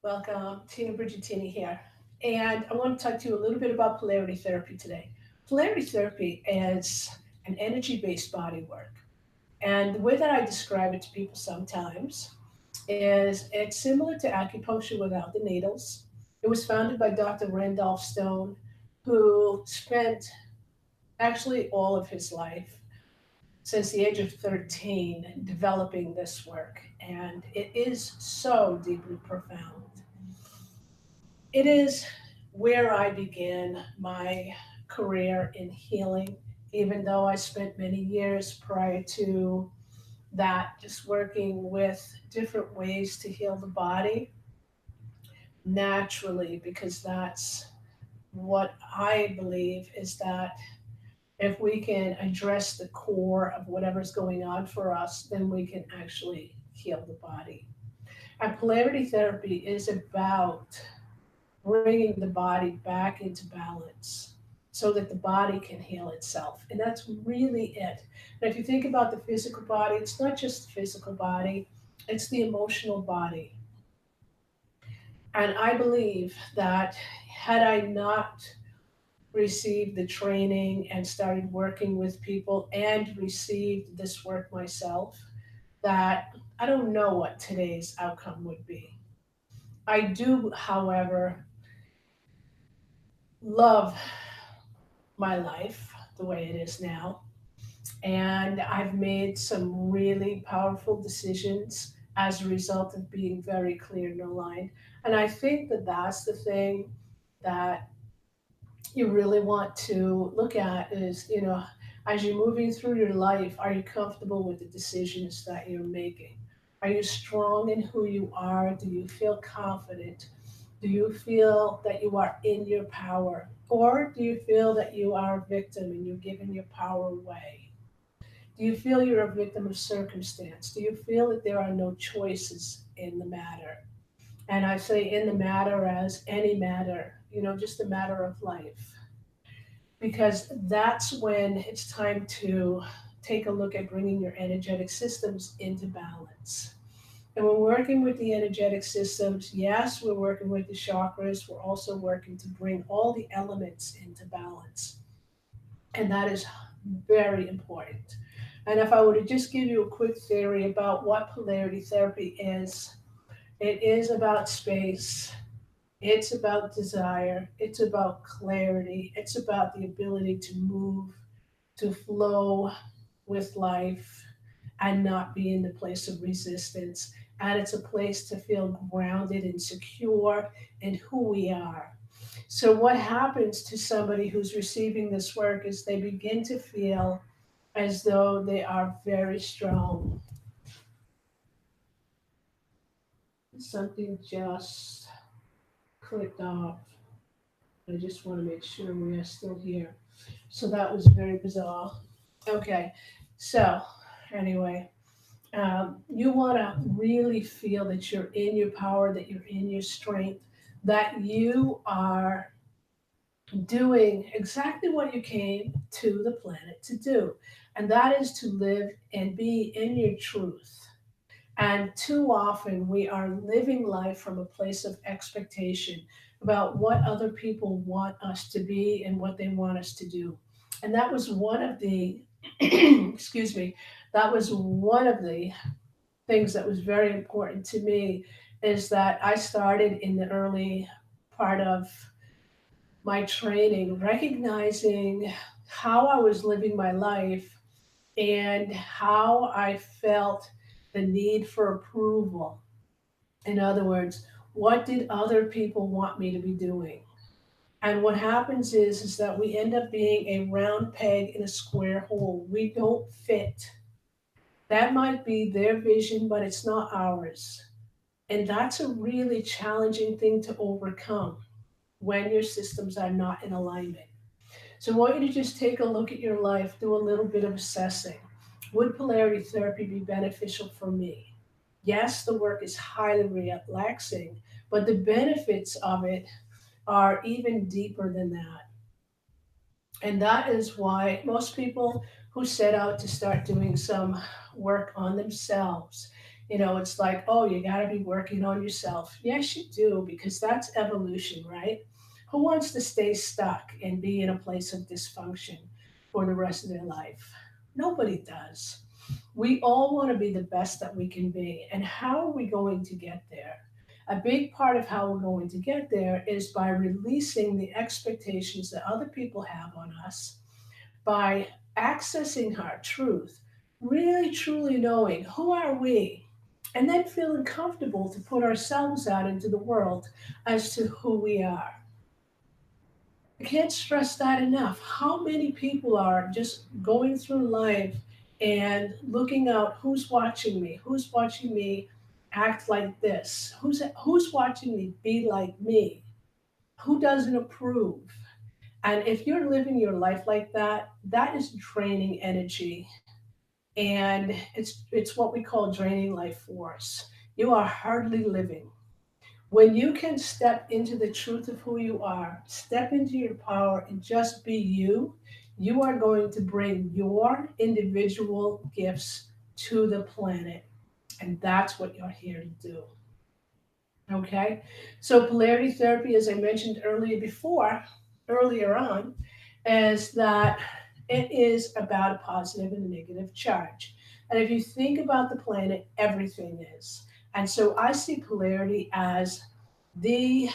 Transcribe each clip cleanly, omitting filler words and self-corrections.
Welcome, Tina Bridgettini here. And I want to talk to you a little bit about polarity therapy today. Polarity therapy is an energy based body work. And the way that I describe it to people sometimes is it's similar to acupuncture without the needles. It was founded by Dr. Randolph Stone, who spent actually all of his life since the age of 13 developing this work. And it is so deeply profound. It is where I began my career in healing, even though I spent many years prior to that just working with different ways to heal the body naturally, because that's what I believe is that if we can address the core of whatever's going on for us, then we can actually heal the body. And polarity therapy is about bringing the body back into balance so that the body can heal itself. And that's really it. And if you think about the physical body, it's not just the physical body, it's the emotional body. And I believe that had I not received the training and started working with people and received this work myself, that I don't know what today's outcome would be. I do, however, love my life the way it is now. And I've made some really powerful decisions as a result of being very clear and aligned. And I think that that's the thing that you really want to look at is, as you're moving through your life, are you comfortable with the decisions that you're making? Are you strong in who you are? Do you feel confident? Do you feel that you are in your power? Or do you feel that you are a victim and you're giving your power away? Do you feel you're a victim of circumstance? Do you feel that there are no choices in the matter? And I say in the matter as any matter, just a matter of life. Because that's when it's time to take a look at bringing your energetic systems into balance. And we're working with the energetic systems. Yes, we're working with the chakras. We're also working to bring all the elements into balance. And that is very important. And if I were to just give you a quick theory about what polarity therapy is, it is about space, it's about desire, it's about clarity, it's about the ability to move, to flow with life and not be in the place of resistance. And it's a place to feel grounded and secure in who we are. So, what happens to somebody who's receiving this work is they begin to feel as though they are very strong. Something just clicked off. I just want to make sure we are still here. So, that was very bizarre. Okay, so anyway, you want to really feel that you're in your power, that you're in your strength, that you are doing exactly what you came to the planet to do, and that is to live and be in your truth. And too often we are living life from a place of expectation about what other people want us to be and what they want us to do. And that was one of the, excuse me, that was one of the things that was very important to me is that I started in the early part of my training, recognizing how I was living my life and how I felt the need for approval. In other words, what did other people want me to be doing? And what happens is that we end up being a round peg in a square hole. We don't fit. That might be their vision, but it's not ours. And that's a really challenging thing to overcome when your systems are not in alignment. So I want you to just take a look at your life, do a little bit of assessing. Would polarity therapy be beneficial for me? Yes, the work is highly relaxing, but the benefits of it are even deeper than that. And that is why most people who set out to start doing some work on themselves, It's like, oh, you got to be working on yourself. Yes, you do, because that's evolution, right? Who wants to stay stuck and be in a place of dysfunction for the rest of their life? Nobody does. We all want to be the best that we can be. And how are we going to get there? A big part of how we're going to get there is by releasing the expectations that other people have on us, by accessing our truth, really truly knowing who are we, and then feeling comfortable to put ourselves out into the world as to who we are. I can't stress that enough. How many people are just going through life and looking out who's watching me? Who's watching me act like this? Who's watching me be like me? Who doesn't approve? And if you're living your life like that, that is draining energy. And it's what we call draining life force. You are hardly living. When you can step into the truth of who you are, step into your power and just be you, you are going to bring your individual gifts to the planet. And that's what you're here to do. Okay? So polarity therapy, as I mentioned earlier on, is that it is about a positive and a negative charge. And if you think about the planet, everything is. And so I see polarity as the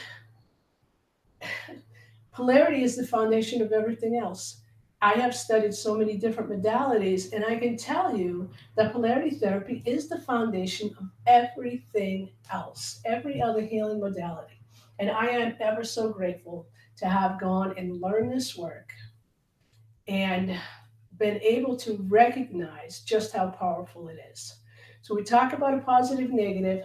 polarity is the foundation of everything else. I have studied so many different modalities, and I can tell you that polarity therapy is the foundation of everything else, every other healing modality. And I am ever so grateful to have gone and learned this work and been able to recognize just how powerful it is. So, we talk about a positive, negative,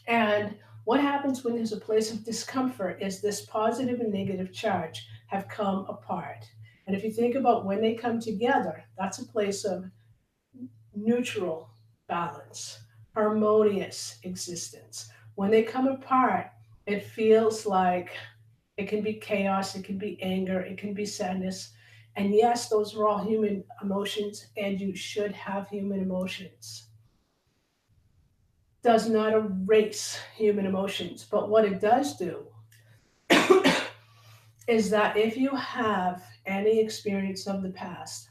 and what happens when there's a place of discomfort is this positive and negative charge have come apart. And if you think about when they come together, that's a place of neutral balance, harmonious existence. When they come apart, it feels like it can be chaos, it can be anger, it can be sadness. And yes, those are all human emotions, and you should have human emotions. Does not erase human emotions, but what it does do is that if you have any experience of the past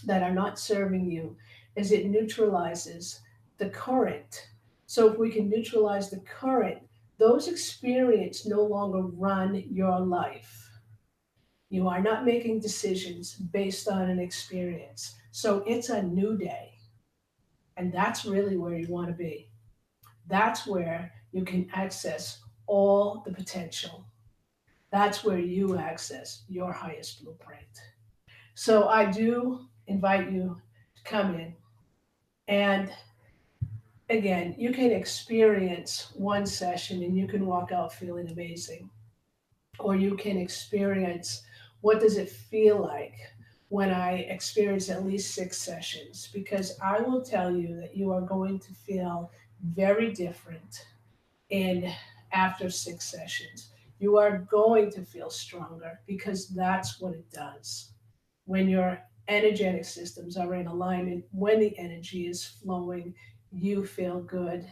that are not serving you, is it neutralizes the current. So if we can neutralize the current, those experiences no longer run your life. You are not making decisions based on an experience. So it's a new day. And that's really where you want to be. That's where you can access all the potential. That's where you access your highest blueprint. So I do invite you to come in. And again, you can experience one session and you can walk out feeling amazing. Or you can experience what does it feel like when I experience at least 6 sessions, because I will tell you that you are going to feel very different in after 6 sessions. You are going to feel stronger because that's what it does. When your energetic systems are in alignment, when the energy is flowing, you feel good.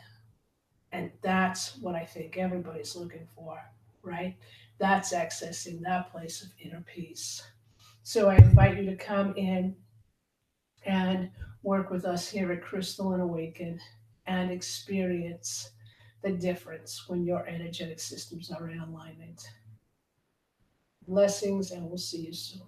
And that's what I think everybody's looking for, right? That's accessing that place of inner peace. So I invite you to come in and work with us here at Crystal and Awaken and experience the difference when your energetic systems are in alignment. Blessings, and we'll see you soon.